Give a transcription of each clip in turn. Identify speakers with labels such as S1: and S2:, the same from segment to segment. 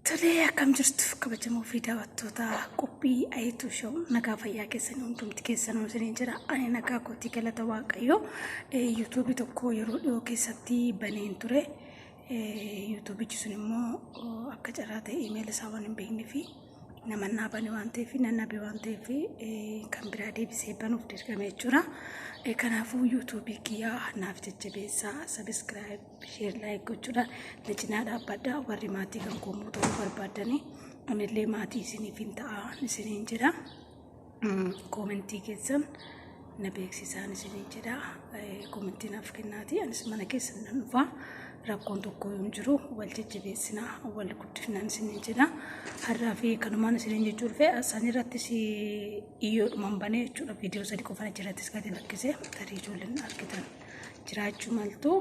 S1: Tolee akkam jirtu kabajamoo fi daawwattoota qophii ayituu show nagaa fayyaa keessanii hundumti keessanuu isiniin jira. Ani nagaa kootii galata waaqayyoo YouTube tokko yeroo dhiyoo keessatti baneen ture. YouTube sun immoo akka carraa ta'e email isaa waan hin beeknee fi nama naabane waan ta'eef nannabe waan ta'eef kan biraa deebisee banuuf dirqame jechuudha. Kanaafuu YouTube kiyyaa naaf jajjabeessaa subscribe share like gochuudhaan na cinaa dhaabbadhaa. Warri maatii kan koomuu ta'uu barbaadanii anillee maatii isiniif hin ta'a isiniin jedha. Koomentii keessan na beeksisaan isiniin jedha. Koomentii naaf kennaati anis mana keessan nan dhufa. Rakkoon tokko yoo jiru wal jajjabeessinaa wal guddifnaan isiniin jedha. Har'aa fi kanumaan isiniin jechuu dhufe asaan irrattis iyyoodhumaan banee jechuudha. Viidiyoo sadii qofaan achirrattis gadi lakkisee tarii ijoolleen argitan jiraachuu maltu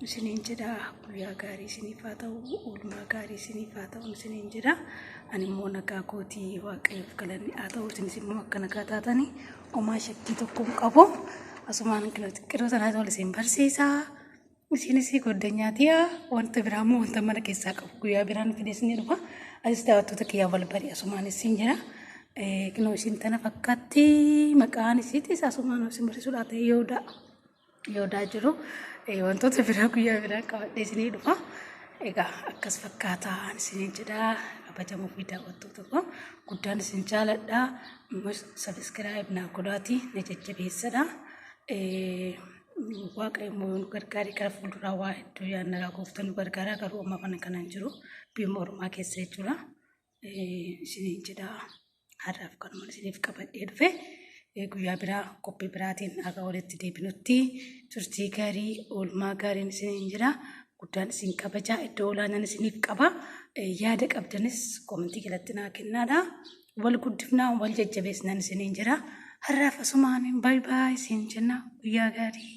S1: isiniin jedha. Guyyaa gaarii isiniif haa ta'u, oolmaa gaarii isiniif haa ta'u isiniin jedha. Ani immoo nagaa kootii waaqayyoof galanni haa ta'u, isinis immoo akka nagaa taatanii homaa shakkii tokko hin qabu. Asumaan xiqqiroo sanaa ta'u isin barsiisaa. Isinis goddanyaatiya wanta biraamoo wanta mana keessaa qabu guyyaa biraan fideesni dhufa. Asis daawwattoota kiyyaa wal bari asumaan isin jira. Kinoo isin tana fakkaatti maqaan isiitis asumaan isin barsiisuudhaa ta'e yoodaa jiru. Wantoota biraa guyyaa biraan qabadhee isinii dhufa. Egaa akkas fakkaataan isiniin jedha. Kabajamoo fi daawwattoota koo guddaan isin jaaladha. Subscribe naa godhaati na jajjabeessadha. Waaqayyo gargaarii gara fuulduraa waa hedduu yaadna gooftaan gargaaraa garuu amma kana jiru biyya Oromaa keessa jechuudha. Isiniin jedha har'aaf kanuma isiniif qabadhee dhufe guyyaa biraa qophii biraatiin akka walitti deebinutti turtii gaarii oolmaa gaariin isiniin jedha. Guddaan isin kabajaa iddoo olaanaan isiniif qaba. Yaada qabdanis koomentii jalatti naa kennaadha. Wal guddifnaa wal jajjabeessinaan isiniin jedha. Har'aaf asumaan bye bye isin jenna guyyaa gaarii.